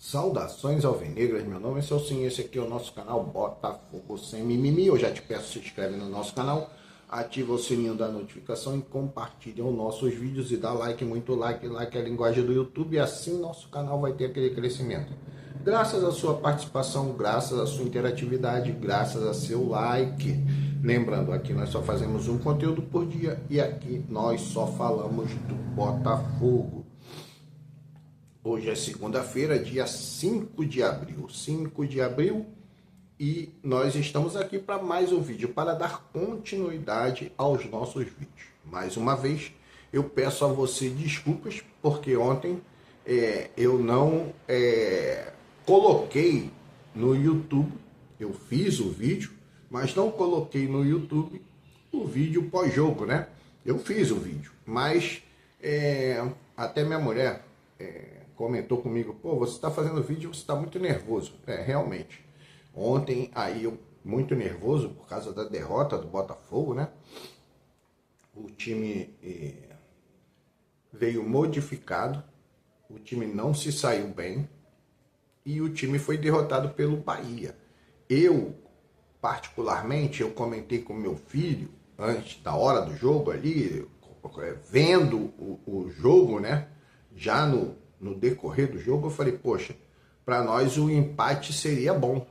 Saudações alvinegras, meu nome é Celcinho, esse aqui é o nosso canal Botafogo Sem Mimimi. Eu já te peço, se inscreve no nosso canal, ativa o sininho da notificação e compartilha os nossos vídeos e dá like, muito like, like é a linguagem do YouTube, e assim nosso canal vai ter aquele crescimento. Graças à sua participação, graças à sua interatividade, graças a seu like. Lembrando, aqui nós só fazemos um conteúdo por dia e aqui nós só falamos do Botafogo. Hoje é segunda-feira, dia 5 de abril. 5 de abril e nós estamos aqui para mais um vídeo, para dar continuidade aos nossos vídeos. Mais uma vez, eu peço a você desculpas, porque ontem eu não coloquei no YouTube, eu fiz o vídeo, mas não coloquei no YouTube o vídeo pós-jogo, né? Eu fiz o vídeo, mas até minha mulher comentou comigo: pô, você está fazendo vídeo, você está muito nervoso. Realmente. Ontem, aí eu muito nervoso por causa da derrota do Botafogo, né? O time veio modificado, o time não se saiu bem e o time foi derrotado pelo Bahia. Eu, particularmente, eu comentei com meu filho antes da hora do jogo ali, vendo o jogo, né? Já no decorrer do jogo, eu falei, poxa, para nós o empate seria bom,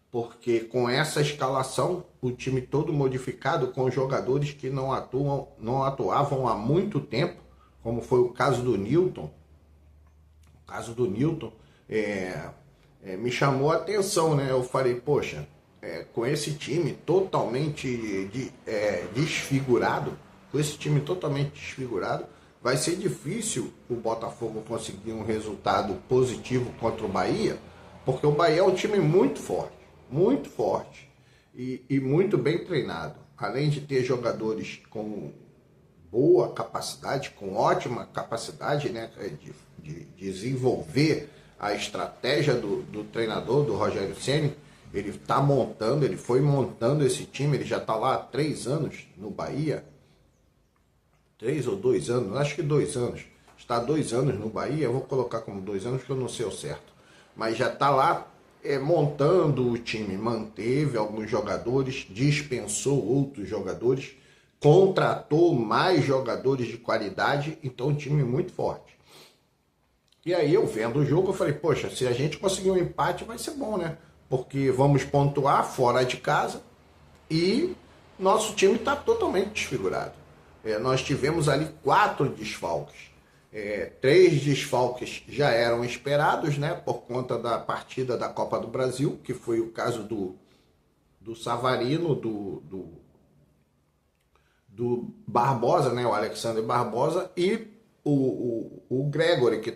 porque com essa escalação, o time todo modificado, com jogadores que não atuavam há muito tempo, como foi o caso do Newton. O caso do Newton me chamou a atenção, né? Eu falei, poxa, com esse time totalmente desfigurado, vai ser difícil o Botafogo conseguir um resultado positivo contra o Bahia, porque o Bahia é um time muito forte e muito bem treinado. Além de ter jogadores com boa capacidade, com ótima capacidade, né, de desenvolver a estratégia do treinador, do Rogério Ceni. Ele foi montando esse time, ele já está lá há 3 anos no Bahia. 3 ou 2 anos, acho que 2 anos. Está há 2 anos no Bahia, eu vou colocar como 2 anos, porque eu não sei o certo. Mas já está lá montando o time, manteve alguns jogadores, dispensou outros jogadores, contratou mais jogadores de qualidade, então um time muito forte. E aí eu vendo o jogo, eu falei, poxa, se a gente conseguir um empate vai ser bom, né? Porque vamos pontuar fora de casa e nosso time está totalmente desfigurado. Nós tivemos ali 4 desfalques. 3 desfalques já eram esperados, né, por conta da partida da Copa do Brasil, que foi o caso do Savarino, do Barbosa, né, o Alexandre Barbosa, e o Gregory, que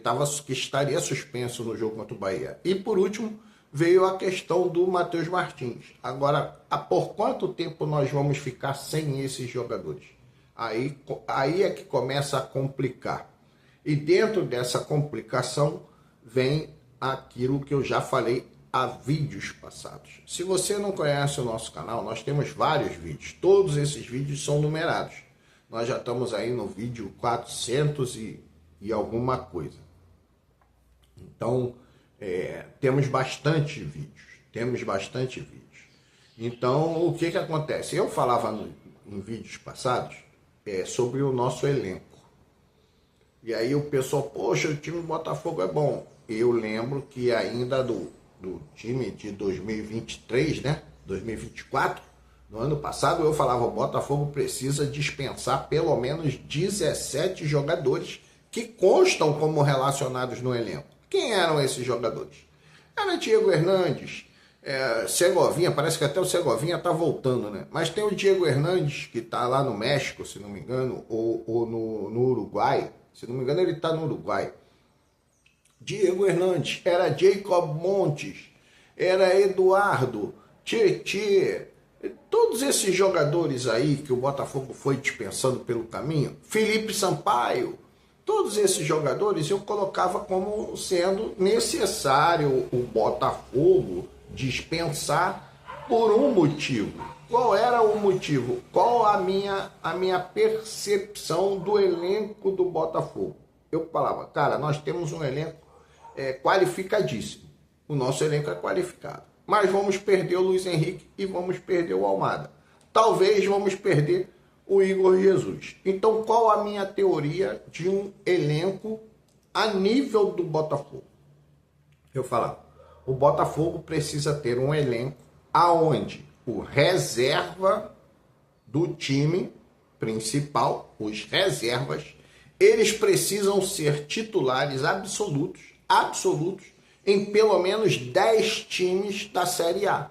estaria suspenso no jogo contra o Bahia. E por último veio a questão do Matheus Martins. Agora, por quanto tempo nós vamos ficar sem esses jogadores? Aí é que começa a complicar. E dentro dessa complicação vem aquilo que eu já falei há vídeos passados. Se você não conhece o nosso canal, nós temos vários vídeos. Todos esses vídeos são numerados. Nós já estamos aí no vídeo 400 e alguma coisa. Então, temos bastante vídeos. Então, o que acontece? Eu falava em vídeos passados sobre o nosso elenco. E aí o pessoal, poxa, o time do Botafogo é bom. Eu lembro que ainda do time de 2023, né? 2024, no ano passado eu falava, o Botafogo precisa dispensar pelo menos 17 jogadores que constam como relacionados no elenco. Quem eram esses jogadores? Era Diego Hernandes, Segovinha, parece que até o Segovinha está voltando, né? Mas tem o Diego Hernandes, que está lá no México, se não me engano, ou no Uruguai. Se não me engano, ele está no Uruguai. Diego Hernandes, era Jacob Montes, era Eduardo, Tietê, todos esses jogadores aí que o Botafogo foi dispensando pelo caminho, Felipe Sampaio, todos esses jogadores eu colocava como sendo necessário o Botafogo dispensar por um motivo. Qual era o motivo? Qual a minha percepção do elenco do Botafogo? Eu falava, cara, nós temos um elenco qualificadíssimo. O nosso elenco é qualificado. Mas vamos perder o Luiz Henrique e vamos perder o Almada. Talvez vamos perder o Igor Jesus. Então, qual a minha teoria de um elenco a nível do Botafogo? Eu falar, o Botafogo precisa ter um elenco aonde o reserva do time principal, os reservas, eles precisam ser titulares absolutos em pelo menos 10 times da Série A.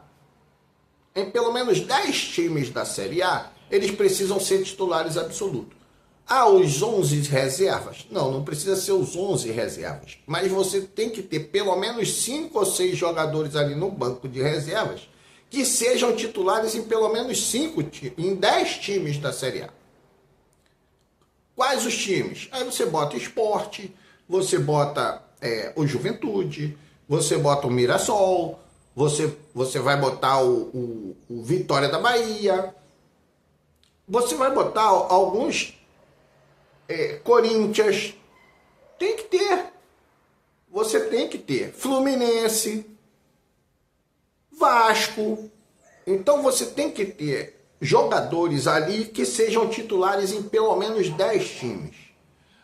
Em pelo menos 10 times da Série A, eles precisam ser titulares absolutos. Ah, os 11 reservas? Não precisa ser os 11 reservas. Mas você tem que ter pelo menos 5 ou 6 jogadores ali no banco de reservas que sejam titulares em pelo menos em 10 times da Série A. Quais os times? Aí você bota Sport, você bota o Juventude, você bota o Mirassol, você vai botar o Vitória da Bahia, você vai botar alguns Corinthians. Tem que ter. Você tem que ter. Fluminense, Vasco. Então você tem que ter jogadores ali que sejam titulares em pelo menos 10 times.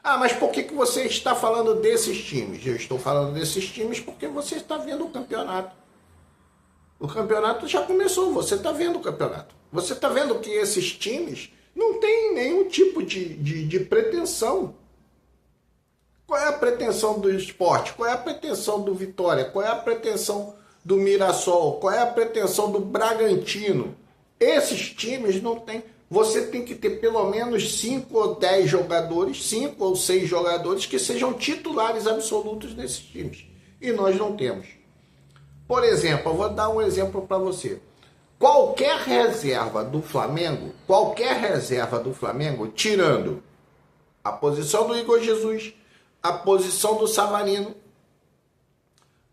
Ah, mas por que você está falando desses times? Eu estou falando desses times porque você está vendo o campeonato. O campeonato já começou, você está vendo o campeonato. Você está vendo que esses times não têm nenhum tipo de pretensão. Qual é a pretensão do Sport? Qual é a pretensão do Vitória? Qual é a pretensão do Mirassol? Qual é a pretensão do Bragantino? Esses times não têm. Você tem que ter pelo menos 5 ou 10 jogadores, 5 ou 6 jogadores que sejam titulares absolutos nesses times. E nós não temos. Por exemplo, eu vou dar um exemplo para você. Qualquer reserva do Flamengo, tirando a posição do Igor Jesus, a posição do Savarino,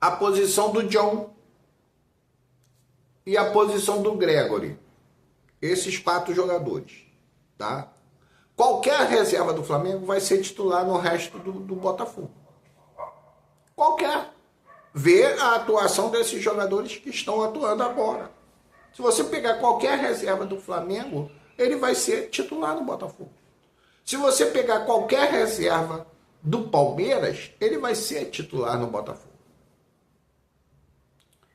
a posição do John e a posição do Gregory. Esses 4 jogadores, tá? Qualquer reserva do Flamengo vai ser titular no resto do Botafogo. Qualquer. Vê a atuação desses jogadores que estão atuando agora. Se você pegar qualquer reserva do Flamengo, ele vai ser titular no Botafogo. Se você pegar qualquer reserva do Palmeiras, ele vai ser titular no Botafogo.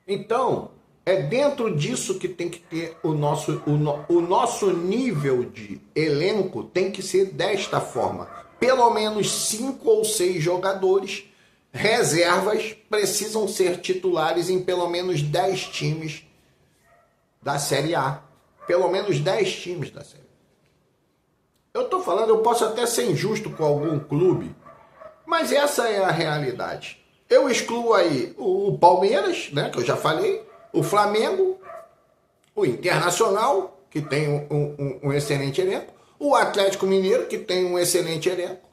Então, é dentro disso que tem que ter o nosso nível de elenco tem que ser desta forma. Pelo menos 5 ou 6 jogadores reservas precisam ser titulares em pelo menos 10 times da Série A. Pelo menos 10 times da Série A. Eu estou falando, eu posso até ser injusto com algum clube, mas essa é a realidade. Eu excluo aí o Palmeiras, né, que eu já falei, o Flamengo, o Internacional, que tem um excelente elenco, o Atlético Mineiro, que tem um excelente elenco.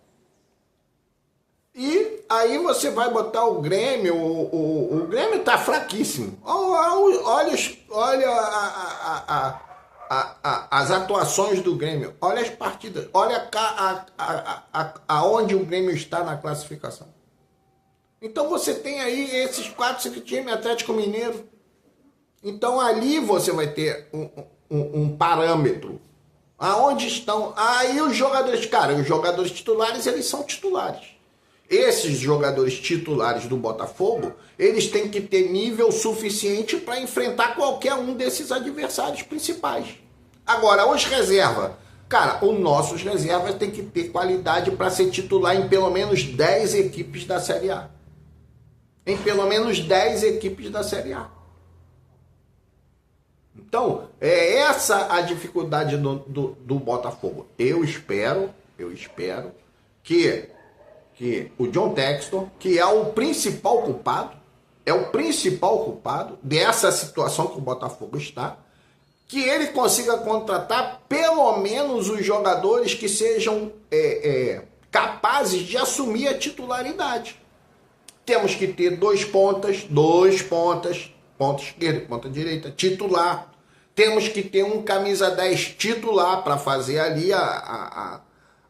E aí você vai botar o Grêmio, o Grêmio está fraquíssimo. Olha as atuações do Grêmio, olha as partidas, olha aonde o Grêmio está na classificação. Então você tem aí esses 4, 5 times, Atlético Mineiro. Então ali você vai ter um parâmetro. Aonde estão? Aí os jogadores, os jogadores titulares, eles são titulares. Esses jogadores titulares do Botafogo, eles têm que ter nível suficiente para enfrentar qualquer um desses adversários principais. Agora, os reservas. Os nossos reservas têm que ter qualidade para ser titular em pelo menos 10 equipes da Série A. Em pelo menos 10 equipes da Série A. Então, é essa a dificuldade do Botafogo. Eu espero que o John Textor, que é o principal culpado dessa situação que o Botafogo está, que ele consiga contratar pelo menos os jogadores que sejam capazes de assumir a titularidade. Temos que ter 2 pontas, ponta esquerda e ponta direita, titular. Temos que ter um camisa 10 titular para fazer ali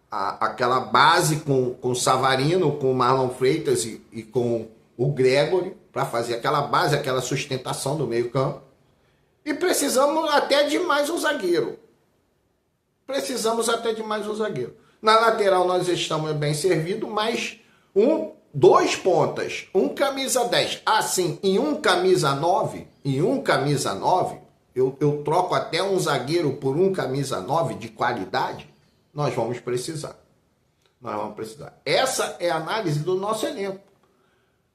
aquela base com o Savarino, com o Marlon Freitas e com o Gregory, para fazer aquela base, aquela sustentação do meio campo. E precisamos até de mais um zagueiro. Na lateral nós estamos bem servidos, mas dois pontas, um camisa 10. Assim, em um camisa 9, eu troco até um zagueiro por um camisa 9 de qualidade, nós vamos precisar. Essa é a análise do nosso elenco.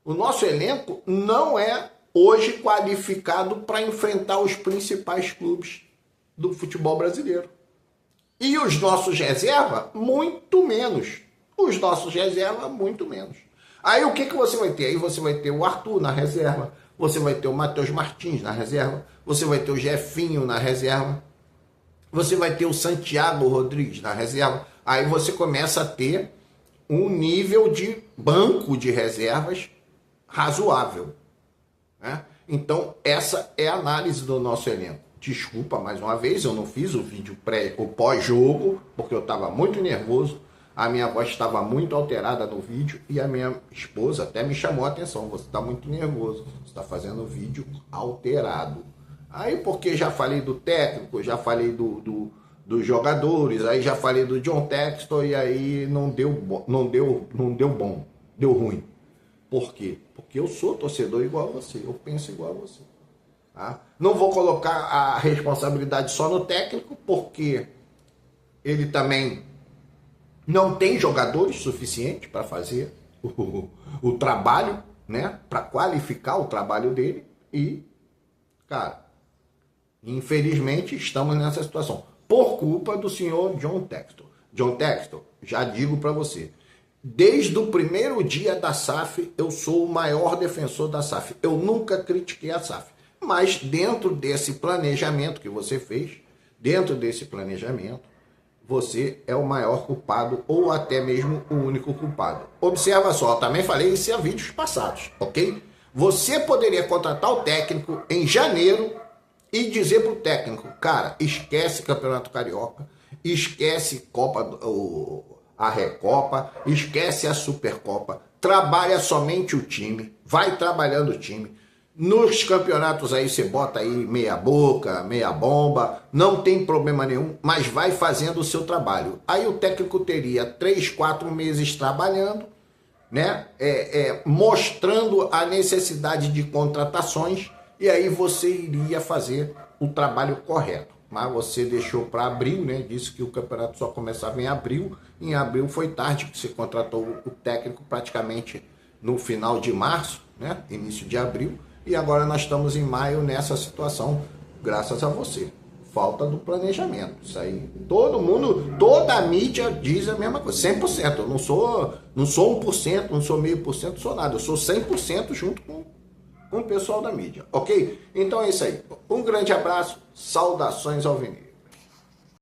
O nosso elenco não é hoje qualificado para enfrentar os principais clubes do futebol brasileiro. E os nossos reservas, muito menos. Aí o que você vai ter? Aí você vai ter o Arthur na reserva, você vai ter o Matheus Martins na reserva, você vai ter o Jefinho na reserva, você vai ter o Santiago Rodrigues na reserva. Aí você começa a ter um nível de banco de reservas razoável, né? Então, essa é a análise do nosso elenco. Desculpa mais uma vez, eu não fiz o vídeo pós-jogo, porque eu estava muito nervoso, a minha voz estava muito alterada no vídeo e a minha esposa até me chamou a atenção. Você está muito nervoso, você está fazendo vídeo alterado. Aí, porque já falei do técnico, já falei dos jogadores, aí já falei do John Textor e aí não deu bom, deu ruim. Por quê? Porque eu sou torcedor igual a você, eu penso igual a você. Tá? Não vou colocar a responsabilidade só no técnico, porque ele também não tem jogadores suficientes para fazer o trabalho, né? Para qualificar o trabalho dele. E, cara, infelizmente estamos nessa situação por culpa do senhor John Textor. John Textor, já digo para você, desde o primeiro dia da SAF, eu sou o maior defensor da SAF. Eu nunca critiquei a SAF. Mas dentro desse planejamento que você fez, você é o maior culpado ou até mesmo o único culpado. Observa só, eu também falei isso em vídeos passados, ok? Você poderia contratar o técnico em janeiro e dizer para o técnico, cara, esquece Campeonato Carioca, esquece a Recopa, esquece a Supercopa, trabalha somente o time, vai trabalhando o time. Nos campeonatos aí você bota aí meia boca, meia bomba, não tem problema nenhum, mas vai fazendo o seu trabalho. Aí o técnico teria 3, 4 meses trabalhando, né? Mostrando a necessidade de contratações, e aí você iria fazer o trabalho correto. Mas você deixou para abril, né? Disse que o campeonato só começava em abril. Em abril foi tarde, que você contratou o técnico praticamente no final de março, né? Início de abril. E agora nós estamos em maio nessa situação, graças a você. Falta do planejamento. Isso aí, todo mundo, toda a mídia diz a mesma coisa, 100%. Eu não sou 1%, não sou meio por cento, não sou nada. Eu sou 100% junto com o pessoal da mídia, ok? Então é isso aí. Um grande abraço, saudações alvinegras.